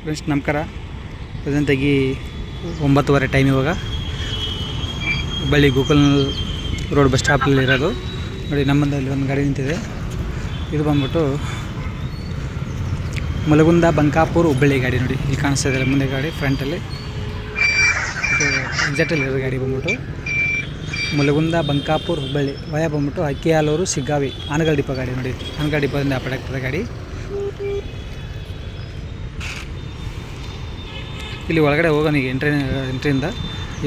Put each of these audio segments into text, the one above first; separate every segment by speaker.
Speaker 1: Friends ನಮಸ್ಕಾರ. ಪ್ರೆಸೆಂಟಾಗಿ 9:30 time. ಇವಾಗ Hubballi Gokul road bus ಸ್ಟಾಪಲ್ಲಿ ಇರೋದು ನೋಡಿ. ನಮ್ಮಲ್ಲಿ ಒಂದು ಗಾಡಿ ನಿಂತಿದೆ. ಇದು ಬಂದ್ಬಿಟ್ಟು ಮುಲಗುಂದ ಬಂಕಾಪುರ ಹುಬ್ಬಳ್ಳಿ ಗಾಡಿ ನೋಡಿ. ಇಲ್ಲಿ ಕಾಣಿಸ್ತಾ ಇದೆ ಮುಂದೆ ಗಾಡಿ ಫ್ರಂಟಲ್ಲಿ. ಇದು ಎಕ್ಸಾಕ್ಟಲ್ಲಿ ಇರೋ ಗಾಡಿ ಬಂದ್ಬಿಟ್ಟು ಮುಲಗುಂದ ಬಂಕಾಪುರ ಹುಬ್ಬಳ್ಳಿ ವಯ ಬಂದ್ಬಿಟ್ಟು ಅಕ್ಕಿಯಾಲೂರು ಶಿಗ್ಗಾವಿ ಆನಗಲ್ ಡಿಪೋ ಗಾಡಿ ನೋಡಿ. ಆನಗಲ್ ಡಿಪೋದಿಂದ ಆಪಡಾಗ್ತದೆ ಗಾಡಿ. ಇಲ್ಲಿ ಒಳಗಡೆ ಹೋಗೋಣ ಈಗ ಎಂಟ್ರಿಯಿಂದ.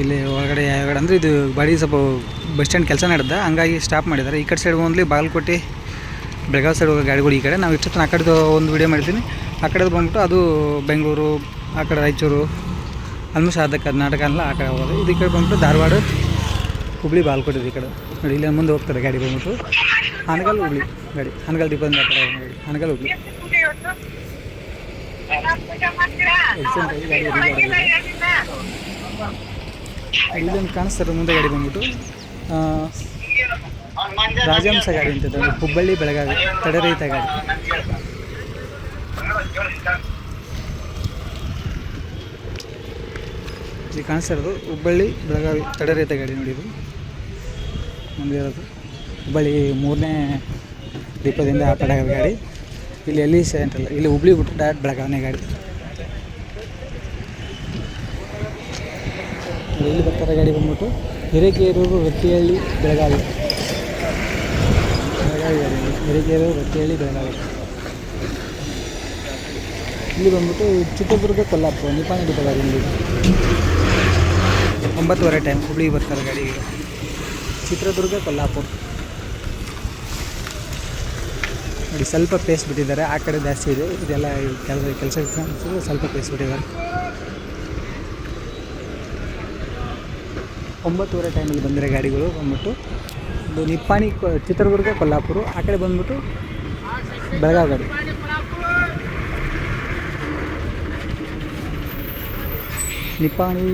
Speaker 1: ಇಲ್ಲಿ ಒಳಗಡೆ ಯಾವಾಗ ಅಂದರೆ ಇದು ಬಾಡಿ ಸ್ವಲ್ಪ ಬಸ್ ಸ್ಟ್ಯಾಂಡ್ ಕೆಲಸ ನಡೆದ, ಹಂಗಾಗಿ ಸ್ಟಾಪ್ ಮಾಡಿದ್ದಾರೆ. ಈ ಕಡೆ side only Bagalkote Belagavi side ಹೋಗೋ ಗಾಡಿಗಳು ಈ ಕಡೆ. ನಾವು ಇಷ್ಟೊತ್ತು ಆ ಕಡೆದು ಒಂದು ವೀಡಿಯೋ ಮಾಡಿದ್ದೀನಿ. ಆ ಕಡೆದು ಬಂದ್ಬಿಟ್ಟು ಅದು ಬೆಂಗಳೂರು, ಆ ಕಡೆ ರಾಯಚೂರು, ಆಲ್ಮೋಸ್ಟ್ ಅರ್ಧ ಕರ್ನಾಟಕ ಎಲ್ಲ ಆ ಕಡೆ ಹೋಗೋದು. ಇದು ಈ ಕಡೆ ಬಂದ್ಬಿಟ್ಟು ಧಾರವಾಡ, ಹುಬ್ಬಳ್ಳಿ, ಬಾಗಲಕೋಟೆ ಈ ಕಡೆ ನೋಡಿ. ಇಲ್ಲಿ ಮುಂದೆ ಹೋಗ್ತಾರೆ ಗಾಡಿ ಬಂದ್ಬಿಟ್ಟು ಹಾನಗಲ್ ಹುಬ್ಬಳ್ಳಿ ಗಾಡಿ. ಹಾನಗಲ್ ಡಿಪೋದಿಂದ ಆ ಕಡೆ ಗಾಡಿ ಹಾನಗಲ್ ಹುಬ್ಬಳ್ಳಿ. ಇಲ್ಲೊಂದು ಕಾಣಿಸ್ತಾರೆ ಮುಂದೆ ಗಾಡಿ ಬಂದ್ಬಿಟ್ಟು ರಾಜಹಂಸ ಗಾಡಿ ಅಂತ ಹುಬ್ಬಳ್ಳಿ ಬೆಳಗಾವಿ ತಡೆರಹಿತ ಗಾಡಿ. ಇಲ್ಲಿ ಕಾಣಿಸ್ತಾ ಇರೋದು ಹುಬ್ಬಳ್ಳಿ ಬೆಳಗಾವಿ ತಡೆರಹಿತ ಗಾಡಿ ನೋಡಿ. ಇದು ಮುಂದೆ ಇರೋದು ಹುಬ್ಬಳ್ಳಿ 3ನೇ ದೀಪದಿಂದ ಆಪಡಾಗದ ಗಾಡಿ. ಇಲ್ಲಿ ಎಲ್ಲಿ ಸೆಂಟ್ರಲ್ಲ, ಇಲ್ಲಿ ಹುಬ್ಬಳ್ಳಿ ಬಿಟ್ಟು ಡೈರೆಕ್ಟ್ ಬೆಳಗಾವಿನೇ ಗಾಡಿ. ಇಲ್ಲಿ ಬರ್ತಾರೆ ಗಾಡಿ ಬಂದ್ಬಿಟ್ಟು ಹಿರೇಕೆರೂರು, ರಟ್ಟಿಹಳ್ಳಿ, ಬೆಳಗಾವಿ ಗಾಡಿ. ಹಿರೇಕೆರೂರು, ರಟ್ಟಿಹಳ್ಳಿ, ಬೆಳಗಾವಿ. ಇಲ್ಲಿ ಬಂದ್ಬಿಟ್ಟು ಚಿತ್ರದುರ್ಗ, ಕೊಲ್ಲಾಪುರ ನಿಪಾಣಿ ಡಿಪೋ ಗಾಡಿ. ಇಲ್ಲಿ 9:30 ಟೈಮ್ ಹುಬ್ಬಳ್ಳಿಗೆ ಬರ್ತಾರೆ ಗಾಡಿ. ಚಿತ್ರದುರ್ಗ, ಕೊಲ್ಲಾಪುರ ನೋಡಿ. ಸ್ವಲ್ಪ ಪೇಸ್ ಬಿಟ್ಟಿದ್ದಾರೆ, ಆ ಕಡೆ ಜಾಸ್ತಿ ಇದೆ. ಇದೆಲ್ಲ ಕೆಲಸ ಸ್ವಲ್ಪ ಪೇಸ್ ಬಿಟ್ಟಿದ್ದಾರೆ. 9:30 ಟೈಮಲ್ಲಿ ಬಂದಿರೋ ಗಾಡಿಗಳು ಬಂದ್ಬಿಟ್ಟು ಒಂದು ನಿಪ್ಪಾಣಿ, ಚಿತ್ರದುರ್ಗ, ಕೊಲ್ಲಾಪುರ. ಆ ಕಡೆ ಬಂದ್ಬಿಟ್ಟು ಬೆಳಗಾವಿ ಗಾಡಿ. ನಿಪ್ಪಾಣಿ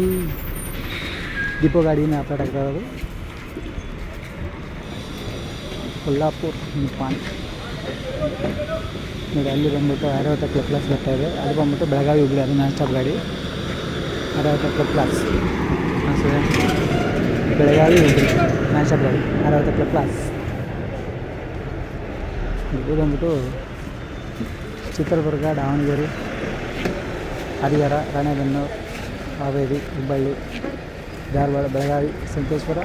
Speaker 1: ಡಿಪೋ ಗಾಡಿನ ಆಪರೇಟ್ ಆಗ್ತಾ ಇರೋದು. ಕೊಲ್ಲಾಪುರ, ನಿಪ್ಪಾಣಿ ನೋಡಿ. ಅಲ್ಲಿ ಬಂದ್ಬಿಟ್ಟು 60 ಪ್ಲಸ್ ಬರ್ತಾ ಇದೆ. ಅದು ಬಂದ್ಬಿಟ್ಟು ಬೆಳಗಾವಿ ಹುಬ್ಬಳ್ಳಿ, ಅದು ನಾನ್ ಸ್ಟಾಪ್ ಗಾಡಿ. 60 plus Belagavi Hubballi non stop ಗಾಡಿ 60 ಪ್ಲಸ್. ಇದು ಬಂದ್ಬಿಟ್ಟು ಚಿತ್ರದುರ್ಗ, ದಾವಣಗೆರೆ, ಹರಿಹರ, ರಾಣೆಬೆನ್ನೂರು, ಹಾವೇರಿ, ಹುಬ್ಬಳ್ಳಿ, ಧಾರವಾಡ, ಬೆಳಗಾವಿ, ಸಂಕೇಶ್ವರ,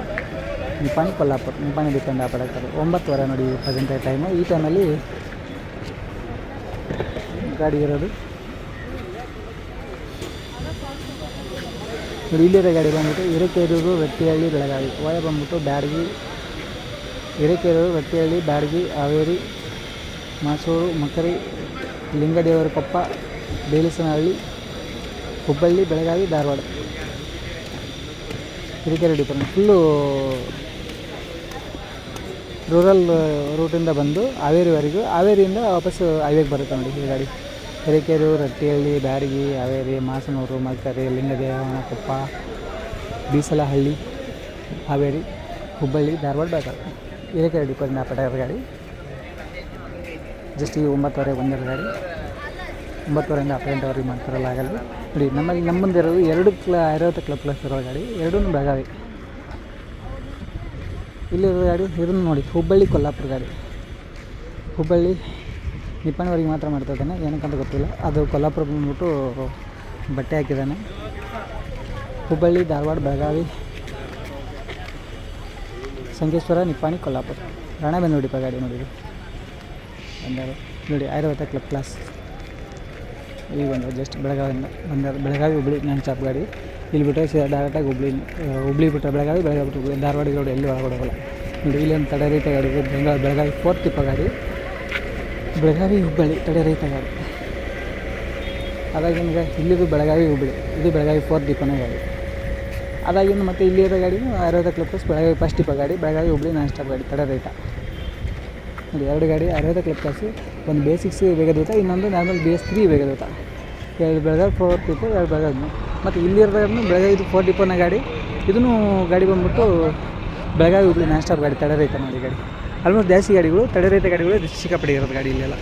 Speaker 1: ನಿಪ್ಪಾಣಿ, ಕೊಲ್ಲಾಪುರ. ನಿಪ್ಪಾಣಿ ಡಿಪೆಂಡ್ ಆಪಡಾಗ್ತಾರೆ. 9:30 ನೋಡಿ ಪ್ರೆಸೆಂಟ್ ಟೈಮು. ಈ ಟೈಮಲ್ಲಿ ಗಾಡಿ ಇರೋದು ನೋಡಿ. ಇಲ್ಲಿರೋ ಗಾಡಿ ಬಂದ್ಬಿಟ್ಟು ಹಿರೇಕೆರೂರು, ರಟ್ಟಿಹಳ್ಳಿ, ಬೆಳಗಾವಿ ವಯ ಬಂದ್ಬಿಟ್ಟು Byadagi, Hirekerur, Rattihalli, Byadagi, Haveri, Masur, Makari, Lingadevara Koppa, Belisanahalli, Hubballi, Belagavi, Dharwad. Hirekerur depot full rural ರೂಟಿಂದ ಬಂದು ಹಾವೇರಿವರೆಗೂ, ಹಾವೇರಿಯಿಂದ ವಾಪಸ್ಸು ಹೈವೇಗೆ ಬರುತ್ತೆ ನೋಡಿ ಈ ಗಾಡಿ. ಹಿರೇಕೆರೂರು, ರಟ್ಟಿಹಳ್ಳಿ, ಬ್ಯಾಡಗಿ, ಹಾವೇರಿ, ಮಾಸನೂರು, ಮಲ್ಕರಿ, ಲಿಂಗದೇವನ ಕೊಪ್ಪ, ಬೀಸಲಹಳ್ಳಿ, ಹಾವೇರಿ, ಹುಬ್ಬಳ್ಳಿ, ಧಾರವಾಡ, ಬೆಳಗಾವಿ. ಹಿರೇಕೆರೂರು ಡಿಪೋದಿಂದ ಆಪಡಾಗದ ಗಾಡಿ. ಜಸ್ಟ್ ಈ 9:30 ಬಂದಿರೋ ಗಾಡಿ. 9:30 8:00 ಮಾಡ್ತಾರಲ್ಲ ಆಗಲ್ಲ ನೋಡಿ. ನಮ್ಮ ಮುಂದೆ ಇರೋದು 60 ಪ್ಲಸ್ ಇರೋ ಗಾಡಿ. ಎರಡೂ ಬೆಳಗಾವಿ. ಇಲ್ಲಿರೋ ಗಾಡಿ ಇದನ್ನು ನೋಡಿ ಹುಬ್ಬಳ್ಳಿ, ಕೊಲ್ಲಾಪುರ ಗಾಡಿ. ಹುಬ್ಬಳ್ಳಿ ನಿಪ್ಪಾಣಿವರೆಗೆ ಮಾತ್ರ ಮಾಡ್ತಾ ಇದ್ದಾನೆ, ಏನಕ್ಕಂತ ಗೊತ್ತಿಲ್ಲ. ಅದು ಕೊಲ್ಲಾಪುರ ಬಂದ್ಬಿಟ್ಟು ಬಟ್ಟೆ ಹಾಕಿದ್ದಾನೆ. ಹುಬ್ಬಳ್ಳಿ, ಧಾರವಾಡ, ಬೆಳಗಾವಿ, ಸಂಕೇಶ್ವರ, ನಿಪ್ಪಾಣಿ, ಕೊಲ್ಲಾಪುರ, ರಾಣೆಬೆನ್ನೂರು ಡಿಪೋ ಗಾಡಿ ನೋಡಿರಿ. ಬಂದರು ನೋಡಿ 60 ಪ್ಲಸ್. ಈಗ ಬಂದರು ಜಸ್ಟ್ ಬೆಳಗಾವಿಯಿಂದ ಬಂದರು. ಬೆಳಗಾವಿ ಹುಬ್ಬಳ್ಳಿ ನಾನ್ ಸ್ಟಾಪ್ ಗಾಡಿ. ಇಲ್ಲಿ ಬಿಟ್ಟರೆ ಡೈರೆಕ್ಟಾಗಿ ಹುಬ್ಬಳ್ಳಿ ಬಿಟ್ಟರೆ ಬೆಳಗಾವಿ, ಬೆಳಗಾವಿ ಬಿಟ್ಟು ಹುಬ್ಬಳ್ಳಿ, ಧಾರವಾಡ ರೋಡ್ ಎಲ್ಲಿ ಒಳಗಡೆ ಹೋಗಲ್ಲ ನೋಡಿ. ಇಲ್ಲೊಂದು ತಡೆರಹಿತ ಗಾಡಿ ಇದೆ. ಬೆಳಗಾವಿ 4th ಡಿಪೋ ಗಾಡಿ. ಬೆಳಗಾವಿ, ಹುಬ್ಬಳ್ಳಿ ತಡೆರಹಿತ ಗಾಡಿ. ಅದಾಗಿಂದ ಇಲ್ಲಿದು ಬೆಳಗಾವಿ, ಹುಬ್ಬಳ್ಳಿ, ಇದು ಬೆಳಗಾವಿ 4th ಡಿಪೋನೇ ಗಾಡಿ. ಅದಾಗಿಂದ ಮತ್ತು ಇಲ್ಲಿರೋ ಗಾಡಿನೂ 60 ಪ್ಲಸ್ ಬೆಳಗಾವಿ 1st ಡಿಪೋ ಗಾಡಿ. ಬೆಳಗಾವಿ, ಹುಬ್ಬಳ್ಳಿ ನಾನ್ ಸ್ಟಾಪ್ ಗಾಡಿ ತಡೆರಹಿತ ನೋಡಿ. 2 ಗಾಡಿ 60 ಪ್ಲಸ್. ಒಂದು ಬೇಸಿಕ್ಸ್ ವೇಗದೂತ, ಇನ್ನೊಂದು normal BS3 ವೇಗದೂತ. 2 Belagavi 4th depot, 2 Belagavi. ಮತ್ತು ಇಲ್ಲಿರೋದನ್ನು ಬೆಳಗಾವಿ 4th ಡಿಪೋನ ಗಾಡಿ. ಇದನ್ನು ಗಾಡಿ ಬಂದ್ಬಿಟ್ಟು ಬೆಳಗಾವಿ ಹುಬ್ಬಳ್ಳಿ ನಾನ್ ಸ್ಟಾಪ್ ಗಾಡಿ ತಡೆರಹಿತ ನೋಡಿ ಗಾಡಿ. ಆಲ್ಮೋಸ್ಟ್ ಜಾಸ್ತಿ ಗಾಡಿಗಳು ತಡೆರಹಿತ ಗಾಡಿಗಳು ಸಿಕ್ಕಾಪಟ್ಟೆ ಇರೋದು ಗಾಡಿ ಇಲ್ಲೆಲ್ಲ.